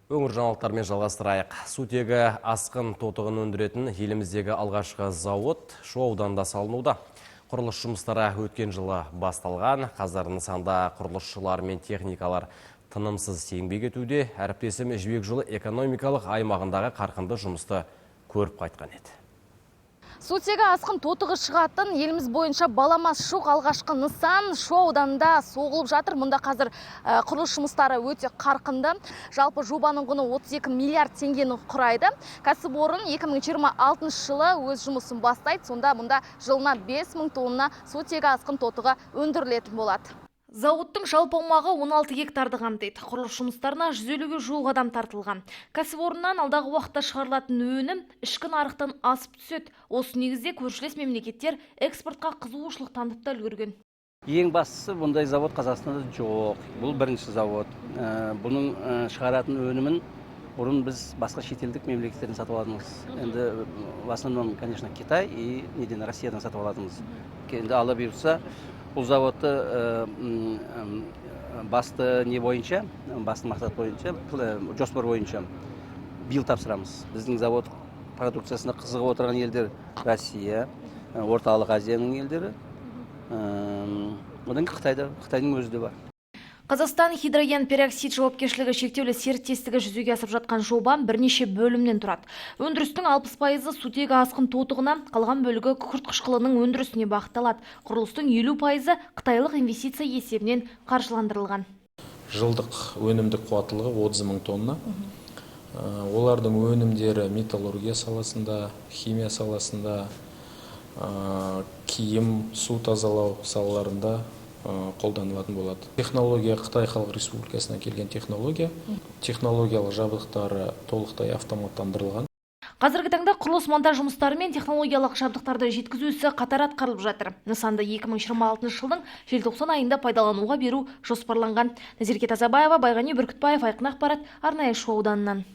Өңір жаңалықтармен жалғастырайық. Сутегі асқын тотығын өндіретін еліміздегі алғашқы зауыт Шу ауданында салынуда. Құрылыс жұмыстары өткен жылы басталған. Қазір нысанда құрылысшылар мен техникалар тынымсыз еңбек етуде. Әріптесім Жібек Жолы экономикалық аймағындағы қарқынды жұмысты көріп қайтқан еді. Сутегі асқын тотығы шығатын еліміз бойынша баламас шоқ алғашқы нысан Шу ауданында соғылып жатыр. Мұнда қазір құрылыс жұмыстары өте қарқынды. Жалпы жобаның құны 32 миллиард теңгені құрайды. Кәсіпорын 2026 жылы өз жұмысын бастайды. Сонда мұнда жылына 5000 тонна сутегі асқын тотығы өндірілетін болады. Зауыттың жалпы аумағы 16 гектарды қамтиды. Құрылыс жұмыстарына 150-ге жуық адам тартылған. Кәсіпорыннан алдағы уақытта шығарылатын өнім ішкі нарықтан асып түседі. Осы негізде көршілес мемлекеттер экспортқа қызығушылық танытып үлгерген. Ең бастысы, бұндай завод Қазақстанда жоқ. Бұл бірінші завод. Бұның шығаратын өнімін бұрын біз басқа шетелдік мемлекеттерден сатып алатынбыз. Енді в основном, конечно, Китай и Россиядан сатып алатынбыз. Енді ала бұйырса, бұл заводты басты не бойынша, басты мақсат бойынша, жоспар бойынша биыл тапсырамыз. Біздің завод продукциясына қызығып отырған елдер Россия, орталық Азияның елдері, одан Қытайдың өзі де бар. Қазақстан гидроген пероксид жауапкершілігі шектеулі серіктестігі жүзеге асып жатқан жоба бірнеше бөлімнен тұрады. Өндірістің 60% сутегі асқын тотығына, қалған бөлігі күкірт қышқылының өндірісіне бағытталады. Құрылыстың 50% қытайлық инвестиция есебінен қаржыландырылған. Жылдық өнімдік қуаттылығы 30 000 тонна. Олардың өнімдері металлургия саласында, химия саласында, киім, су тазалау салаларында қолданылатын болады. Технология Қытай Халық Республикасына келген технология. Технологиялық жабдықтары толықтай автоматтандырылған. Қазіргі таңда құрылыс монтаж жұмыстары мен технологиялық жабдықтарды жеткізу ісі қатар атқарылып жатыр. Нысанды 2026 жылдың желтоқсан айында пайдалануға беру жоспарланған. Назерке Тазабаева, Байғани Бүркітбаев, Айқын ақпарат, арнайы Шу ауданынан.